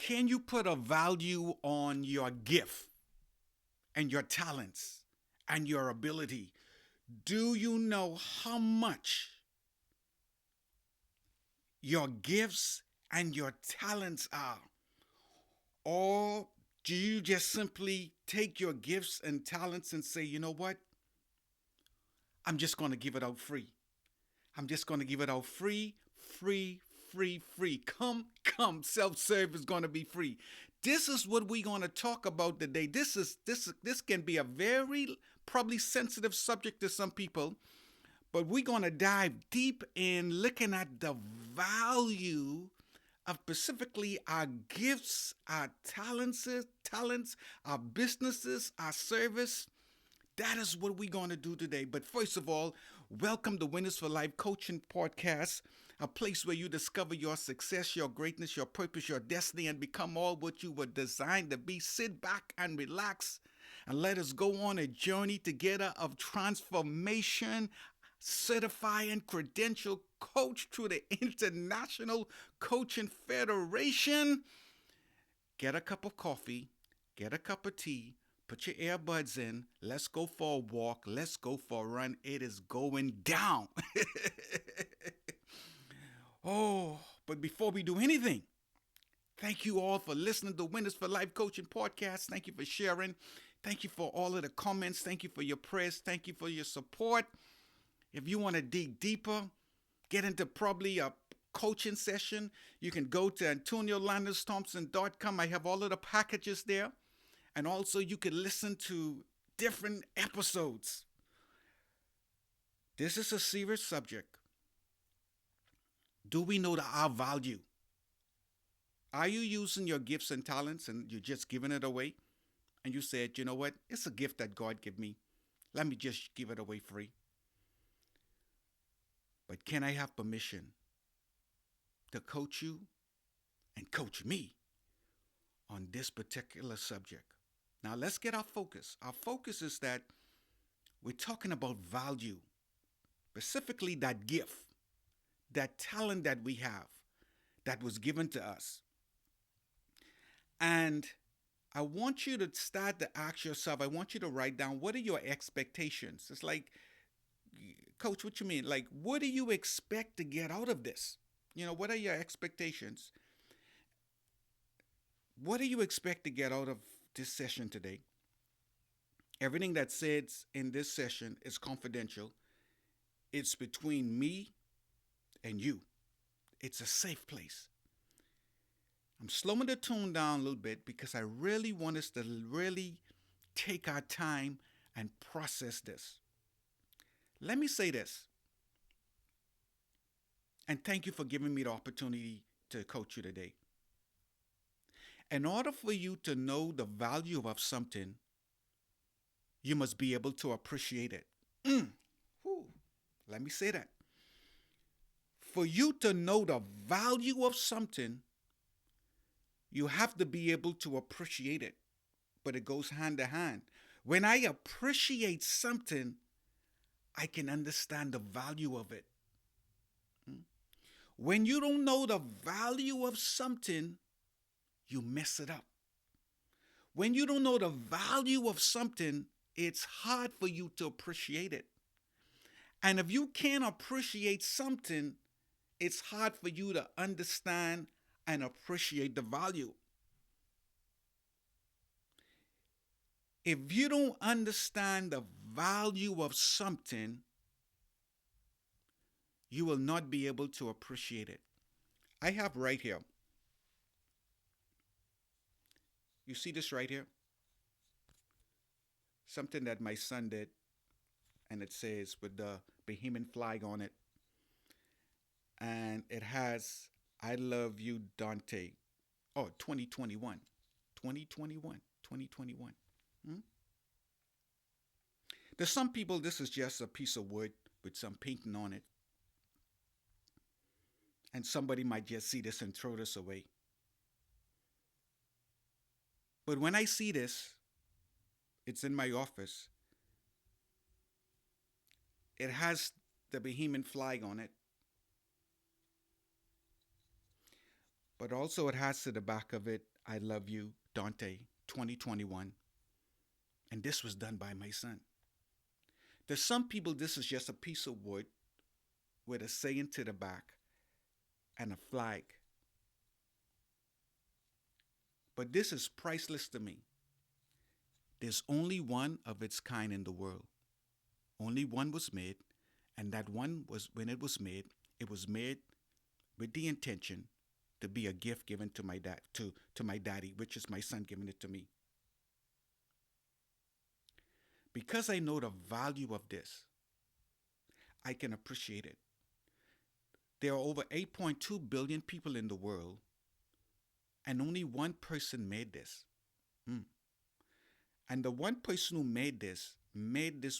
Can you put a value on your gift and your talents and your ability? Do you know how much your gifts and your talents are? Or do you just simply take your gifts and talents and say, you know what? I'm just going to give it out free. I'm just going to give it out free, free, free, free. Come. Self-serve is going to be free. This is what we're going to talk about today. This can be a very probably sensitive subject to some people, but we're going to dive deep in looking at the value of specifically our gifts, our talents, our businesses, our service. That is what we're going to do today. But first of all, welcome to Winners for Life Coaching Podcast, a place where you discover your success, your greatness, your purpose, your destiny, and become all what you were designed to be. Sit back and relax and let us go on a journey together of transformation. Certifying credentialed coach through the International Coaching Federation. Get a cup of coffee, get a cup of tea, put your earbuds in. Let's go for a walk. Let's go for a run. It is going down. Oh, but before we do anything, thank you all for listening to Winners for Life Coaching Podcast. Thank you for sharing. Thank you for all of the comments. Thank you for your prayers. Thank you for your support. If you want to dig deeper, get into probably a coaching session, you can go to AntonioLandisThompson.com. I have all of the packages there. And also you can listen to different episodes. This is a serious subject. Do we know our value? Are you using your gifts and talents and you're just giving it away? And you said, you know what? It's a gift that God gave me. Let me just give it away free. But can I have permission to coach you and coach me on this particular subject? Now let's get our focus. Our focus is that we're talking about value, specifically that gift, that talent that we have that was given to us. And I want you to start to ask yourself, I want you to write down, what are your expectations? It's like, Coach, what you mean? Like, what do you expect to get out of this? You know, what are your expectations? What do you expect to get out of this session today? Everything that said in this session is confidential. It's between me and you. It's a safe place. I'm slowing the tone down a little bit because I really want us to really take our time and process this. Let me say this, and thank you for giving me the opportunity to coach you today. In order for you to know the value of something, you must be able to appreciate it. Let me say that. For you to know the value of something, you have to be able to appreciate it. But it goes hand to hand. When I appreciate something, I can understand the value of it. When you don't know the value of something, you mess it up. When you don't know the value of something, it's hard for you to appreciate it. And if you can't appreciate something, it's hard for you to understand and appreciate the value. If you don't understand the value of something, you will not be able to appreciate it. I have right here. You see this right here? Something that my son did, and it says with the Bahamian flag on it. And it has, I love you, Dante. Oh, 2021. 2021. 2021. There's some people, this is just a piece of wood with some painting on it. And somebody might just see this and throw this away. But when I see this, it's in my office. It has the Bahamian flag on it. But also it has to the back of it, I love you, Dante, 2021. And this was done by my son. There's some people, this is just a piece of wood with a saying to the back and a flag. But this is priceless to me. There's only one of its kind in the world. Only one was made, and that one was, when it was made with the intention to be a gift given to my dad, to my daddy, which is my son giving it to me. Because I know the value of this, I can appreciate it. There are over 8.2 billion people in the world, and only one person made this. Mm. And the one person who made this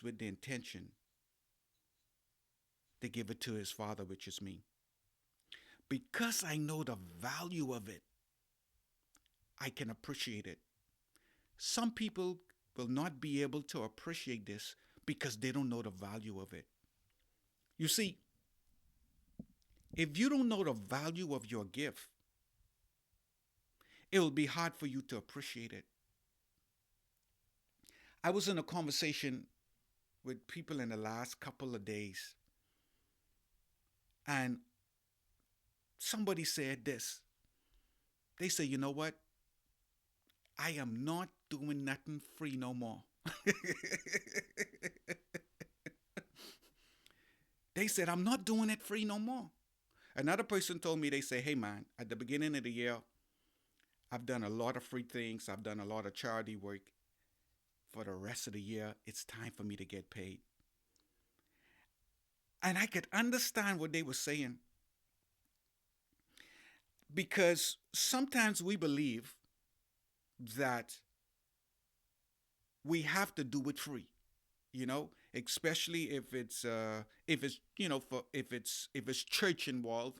with the intention to give it to his father, which is me. Because I know the value of it, I can appreciate it. Some people will not be able to appreciate this because they don't know the value of it. You see, if you don't know the value of your gift, it will be hard for you to appreciate it. I was in a conversation with people in the last couple of days, and somebody said this. They say, you know what? I am not doing nothing free no more. They said, I'm not doing it free no more. Another person told me, they say, hey man, at the beginning of the year, I've done a lot of free things. I've done a lot of charity work. For the rest of the year, it's time for me to get paid. And I could understand what they were saying because sometimes we believe that we have to do it free, you know, especially if it's you know for if it's church involved.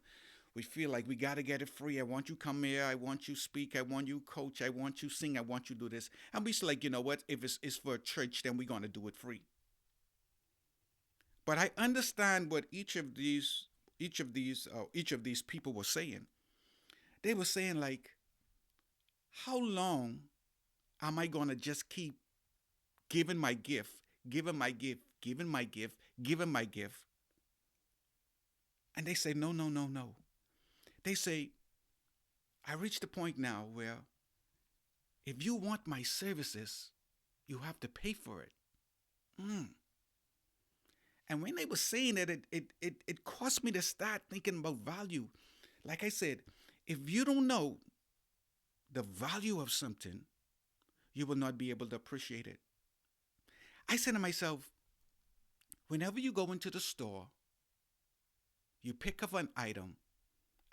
We feel like we got to get it free. I want you come here. I want you speak. I want you coach. I want you sing. I want you do this. And we say like, you know what? If it's for a church, then we're gonna do it free. But I understand what each of these people were saying. They were saying like, how long am I gonna just keep giving my gift, giving my gift, giving my gift, giving my gift? And they say, no, no, no, no. They say, I reached a point now where if you want my services, you have to pay for it. Mm. And when they were saying it, it caused me to start thinking about value. Like I said, if you don't know the value of something, you will not be able to appreciate it. I said to myself, whenever you go into the store, you pick up an item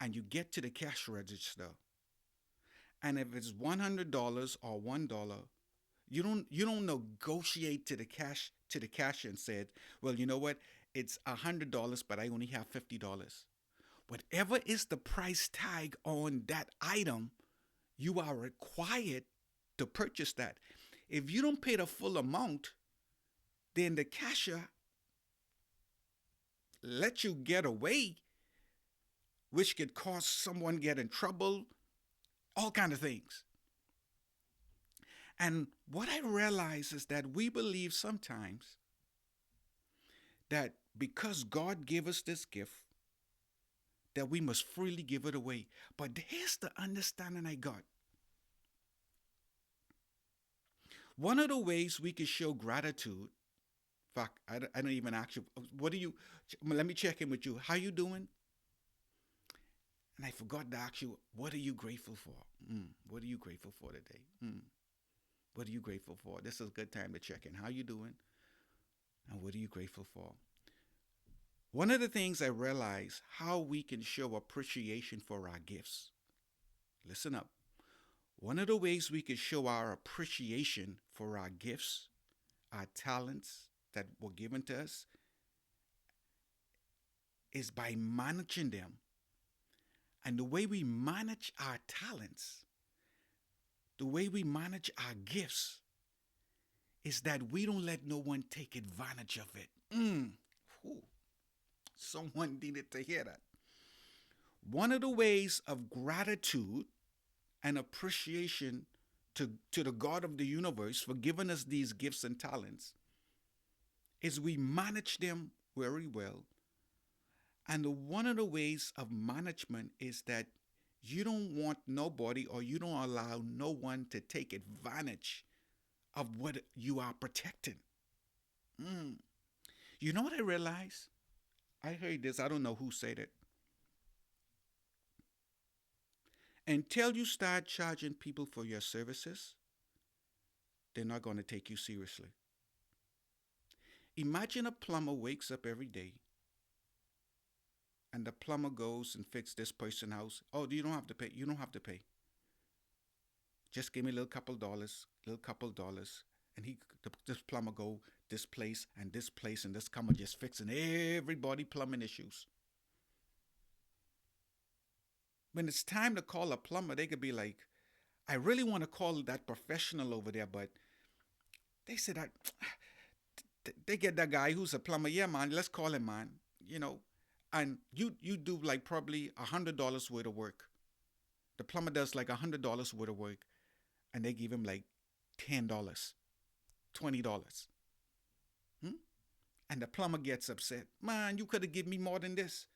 and you get to the cash register. And if it's $100 or $1, you don't negotiate to the cashier and said, well, you know what? It's $100, but I only have $50. Whatever is the price tag on that item, you are required to purchase that. If you don't pay the full amount, then the cashier let you get away, which could cause someone get in trouble, all kind of things. And what I realize is that we believe sometimes that because God gave us this gift, that we must freely give it away. But here's the understanding I got. One of the ways we can show gratitude, fuck, I don't even ask you, what do you, let me check in with you. How you doing? And I forgot to ask you, what are you grateful for? What are you grateful for today? What are you grateful for? This is a good time to check in. How you doing? And what are you grateful for? One of the things I realized how we can show appreciation for our gifts. Listen up. One of the ways we can show our appreciation for our gifts, our talents that were given to us, is by managing them. And the way we manage our talents, the way we manage our gifts, is that we don't let no one take advantage of it. Someone needed to hear that. One of the ways of gratitude and appreciation to the God of the universe for giving us these gifts and talents is we manage them very well. And one of the ways of management is that you don't want nobody or you don't allow no one to take advantage of what you are protecting. Mm. You know what I realized? I heard this, I don't know who said it. Until you start charging people for your services, they're not going to take you seriously. Imagine a plumber wakes up every day and the plumber goes and fix this person's house. Oh, you don't have to pay. You don't have to pay. Just give me a little couple dollars, and this plumber go this place and this place and this plumber just fixing everybody plumbing issues. When it's time to call a plumber, they could be like, I really want to call that professional over there, but they said I they get that guy who's a plumber. Yeah, man, let's call him, man. You know, and you do like probably $100 worth of work. The plumber does like $100 worth of work, and they give him like $10, $20. Hmm? And the plumber gets upset. Man, you could have given me more than this.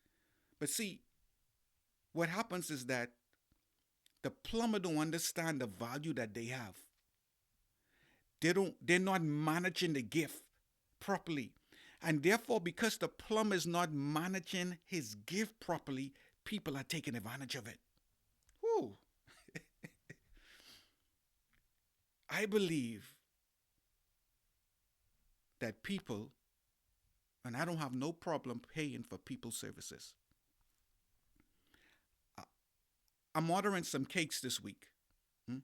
But see, what happens is that the plumber don't understand the value that they have. They're not managing the gift properly. And therefore, because the plumber is not managing his gift properly, people are taking advantage of it. Whew. I believe that people, and I don't have no problem paying for people's services. I'm ordering some cakes this week. Hmm?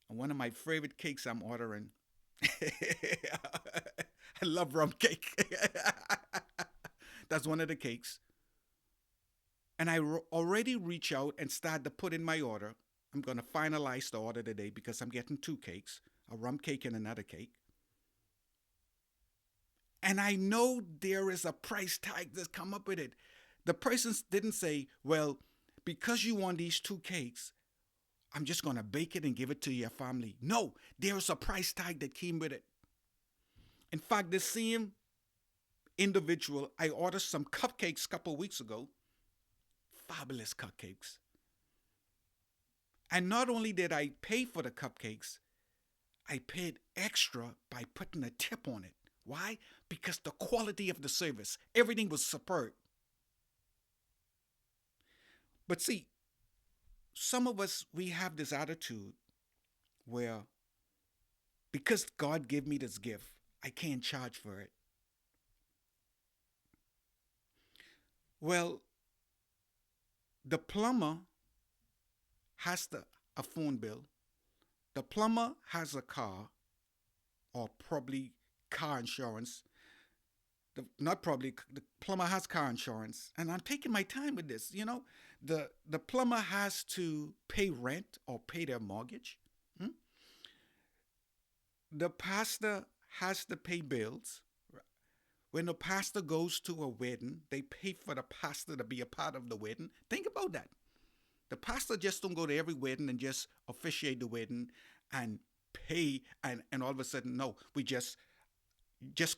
And one of my favorite cakes I'm ordering. I love rum cake. That's one of the cakes. And I already reach out and start to put in my order. I'm going to finalize the order today because I'm getting two cakes, a rum cake and another cake. And I know there is a price tag that's come up with it. The person didn't say, well, because you want these two cakes, I'm just going to bake it and give it to your family. No, there's a price tag that came with it. In fact, the same individual, I ordered some cupcakes a couple of weeks ago. Fabulous cupcakes. And not only did I pay for the cupcakes, I paid extra by putting a tip on it. Why? Because the quality of the service, everything was superb. But see, some of us, we have this attitude where because God gave me this gift, I can't charge for it. Well, the plumber has a phone bill. The plumber has a car or probably car insurance. Not probably, the plumber has car insurance. And I'm taking my time with this. You know, the plumber has to pay rent or pay their mortgage. Hmm? The pastor has to pay bills. When the pastor goes to a wedding, they pay for the pastor to be a part of the wedding. Think about that. The pastor just don't go to every wedding and just officiate the wedding and pay and all of a sudden, no, we just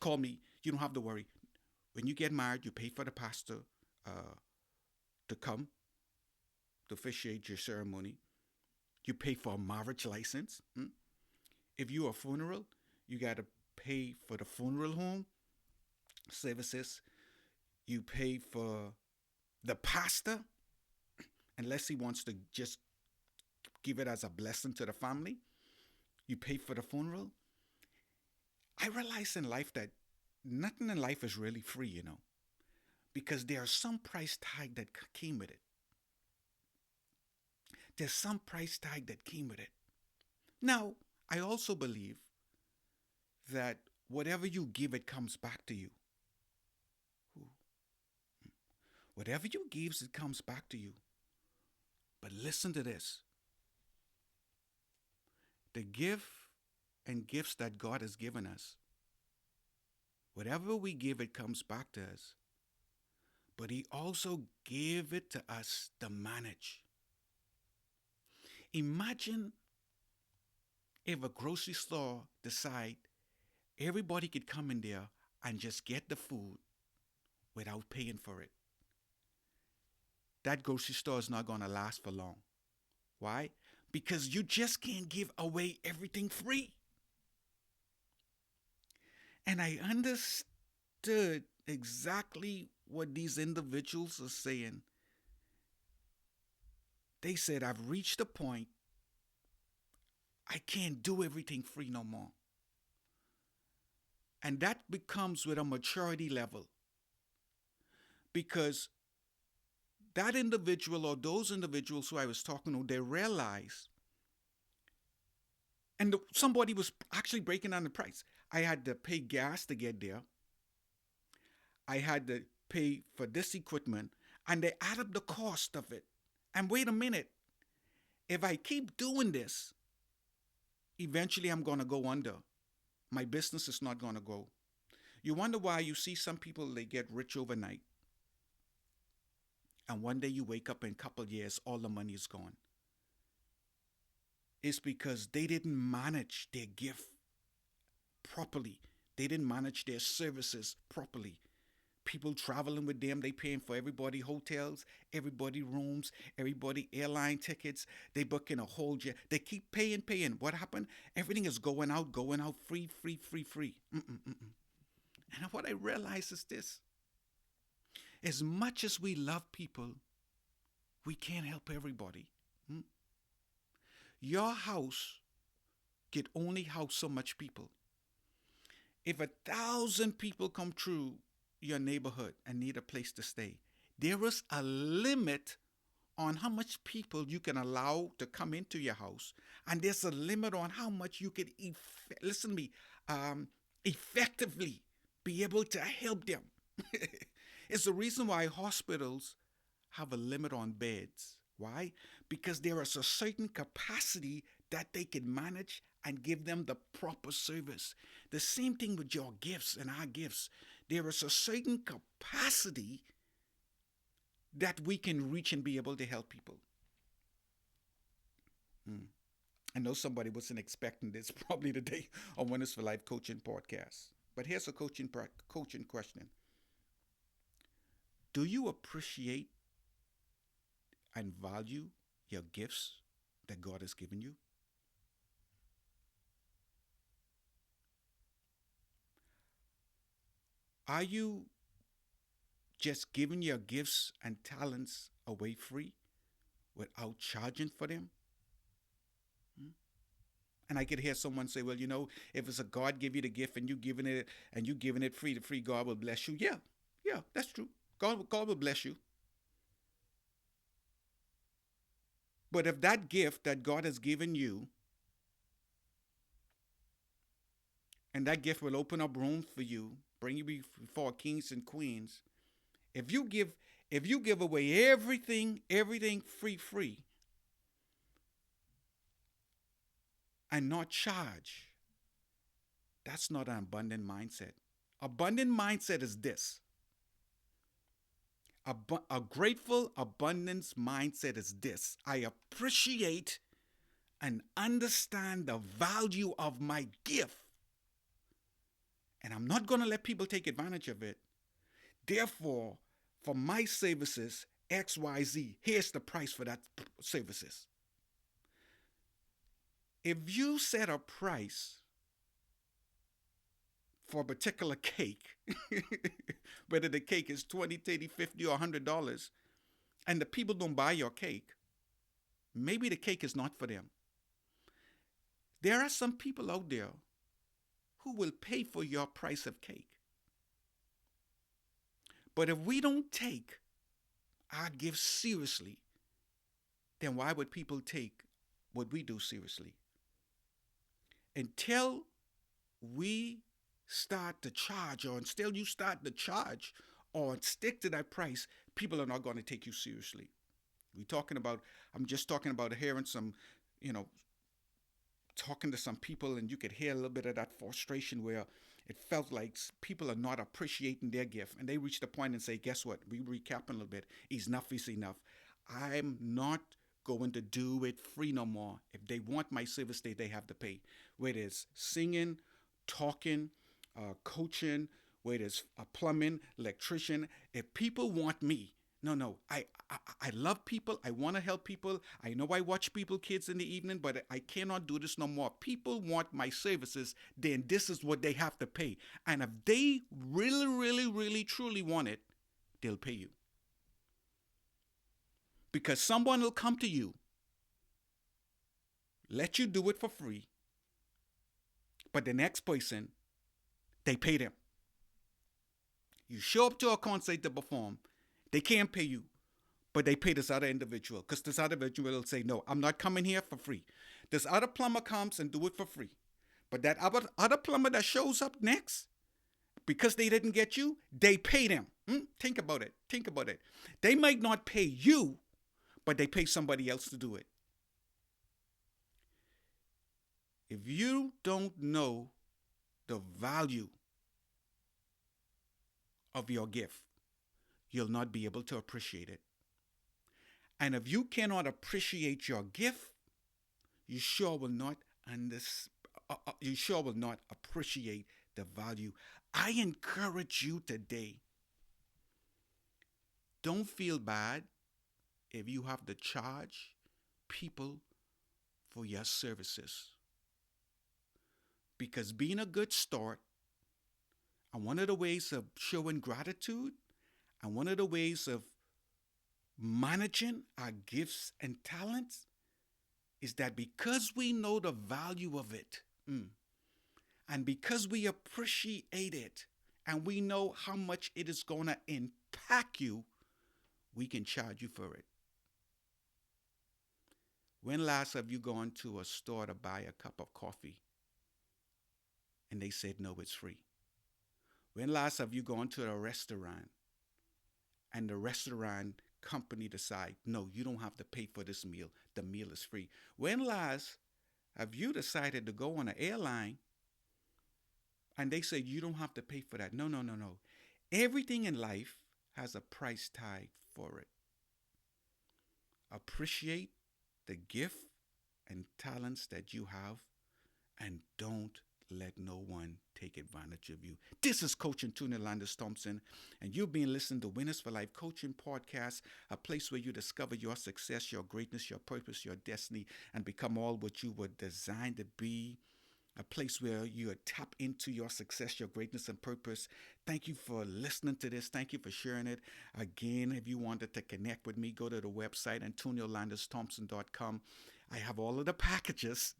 call me. You don't have to worry. When you get married, you pay for the pastor to come to officiate your ceremony. You pay for a marriage license. Hmm? If you're a funeral, you got to pay for the funeral home services. You pay for the pastor, unless he wants to just give it as a blessing to the family. You pay for the funeral. I realize in life that nothing in life is really free, you know, because there's some price tag that came with it. There's some price tag that came with it. Now, I also believe that whatever you give, it comes back to you. Whatever you give, it comes back to you. But listen to this. The gift and gifts that God has given us, whatever we give, it comes back to us. But He also gave it to us to manage. Imagine if a grocery store decide everybody could come in there and just get the food without paying for it. That grocery store is not going to last for long. Why? Because you just can't give away everything free. And I understood exactly what these individuals are saying. They said, I've reached a point I can't do everything free no more. And that becomes with a maturity level. Because that individual or those individuals who I was talking to, they realized, and somebody was actually breaking down the price. I had to pay gas to get there. I had to pay for this equipment, and they add up the cost of it. And wait a minute, if I keep doing this, eventually I'm going to go under. My business is not going to grow. You wonder why you see some people, they get rich overnight. And one day you wake up in a couple of years, all the money is gone. It's because they didn't manage their gift properly. They didn't manage their services properly. People traveling with them, they paying for everybody hotels, everybody rooms, everybody airline tickets. They booking a whole jet. They keep paying. What happened? Everything is going out, free. And what I realize is this. As much as we love people, we can't help everybody. Your house can only house so much people. If 1,000 people come through your neighborhood and need a place to stay, there is a limit on how much people you can allow to come into your house, and there's a limit on how much you can listen to me, effectively be able to help them. It's the reason why hospitals have a limit on beds. Why? Because there is a certain capacity that they can manage and give them the proper service. The same thing with your gifts and our gifts. There is a certain capacity that we can reach and be able to help people. I know somebody wasn't expecting this probably today on Winners for Life Coaching Podcast. But here's a coaching question. Do you appreciate and value your gifts that God has given you? Are you just giving your gifts and talents away free without charging for them? And I could hear someone say, well, if it's a God give you the gift and you giving it free to free, God will bless you. Yeah, that's true. God will bless you. But if that gift that God has given you, and that gift will open up rooms for you, bring you before kings and queens, if you give away everything free, and not charge, that's not an abundant mindset. Abundant mindset is this. A grateful abundance mindset is this. I appreciate and understand the value of my gift. And I'm not going to let people take advantage of it. Therefore, for my services, XYZ, here's the price for that services. If you set a price for a particular cake, whether the cake is $20, $30, $50, or $100, and the people don't buy your cake, maybe the cake is not for them. There are some people out there who will pay for your price of cake. But if we don't take our gifts seriously, then why would people take what we do seriously? Until we start to charge, or until you start to charge or stick to that price, people are not going to take you seriously. I'm just talking about hearing some, talking to some people, and you could hear a little bit of that frustration where it felt like people are not appreciating their gift. And they reach the point and say, guess what? We recap a little bit. Enough is enough. I'm not going to do it free no more. If they want my service, they have to pay. Whether it's singing, talking, coaching, whether it's a plumbing, electrician. If people want me, no, no. I love people. I want to help people. I know I watch people, kids in the evening, but I cannot do this no more. People want my services, then this is what they have to pay. And if they really, really, really, truly want it, they'll pay you. Because someone will come to you, let you do it for free, but the next person, they pay them. You show up to a concert to perform, they can't pay you, but they pay this other individual because this other individual will say, no, I'm not coming here for free. This other plumber comes and do it for free. But that other plumber that shows up next, because they didn't get you, they pay them. Think about it. Think about it. They might not pay you, but they pay somebody else to do it. If you don't know the value of your gift, you'll not be able to appreciate it. And if you cannot appreciate your gift, you sure will not you sure will not appreciate the value. I encourage you today. Don't feel bad if you have to charge people for your services. Because being a good start, and one of the ways of showing gratitude, and one of the ways of managing our gifts and talents is that because we know the value of it, and because we appreciate it, and we know how much it is going to impact you, we can charge you for it. When last have you gone to a store to buy a cup of coffee and they said, no, it's free? When last have you gone to a restaurant and the restaurant company decide, no, you don't have to pay for this meal. The meal is free. When last have you decided to go on an airline and they say you don't have to pay for that? No, no, no, no. Everything in life has a price tag for it. Appreciate the gift and talents that you have, and don't let no one take advantage of you. This is Coach Antonio Landis Thompson, and you've been listening to Winners for Life Coaching Podcast, a place where you discover your success, your greatness, your purpose, your destiny, and become all what you were designed to be. A place where you tap into your success, your greatness, and purpose. Thank you for listening to this. Thank you for sharing it. Again, if you wanted to connect with me, go to the website, AntonioLandisThompson.com. I have all of the packages.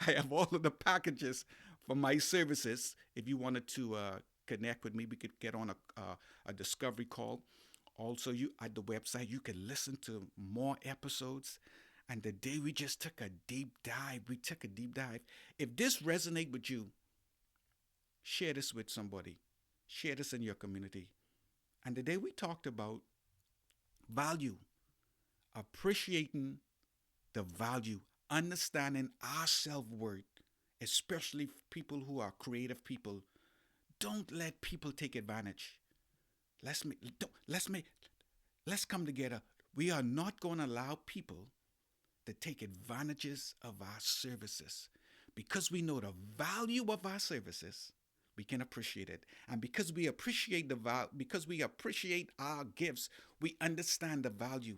I have all of the packages for my services. If you wanted to connect with me, we could get on a discovery call. Also, you at the website, you can listen to more episodes. And today we just took a deep dive. If this resonates with you, share this with somebody. Share this in your community. And today we talked about value, appreciating the value, understanding our self-worth, especially people who are creative people. Don't let people take advantage. Let's come together. We are not going to allow people to take advantages of our services. Because we know the value of our services, we can appreciate it. And because we appreciate because we appreciate our gifts, we understand the value.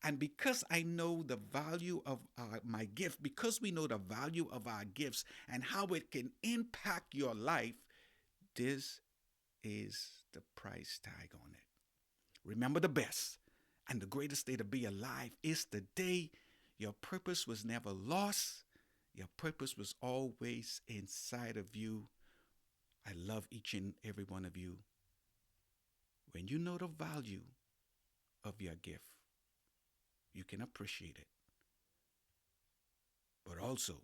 And because I know the value of my gift, because we know the value of our gifts and how it can impact your life, this is the price tag on it. Remember, the best and the greatest day to be alive is the day your purpose was never lost. Your purpose was always inside of you. I love each and every one of you. When you know the value of your gift, you can appreciate it. But also,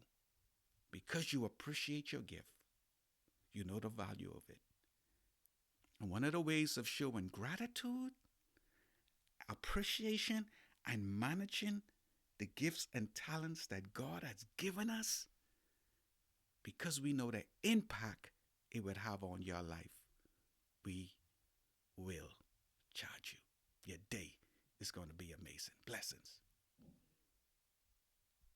because you appreciate your gift, you know the value of it. And one of the ways of showing gratitude, appreciation, and managing the gifts and talents that God has given us, because we know the impact it would have on your life, we will charge you. Your day It's going to be amazing. Blessings.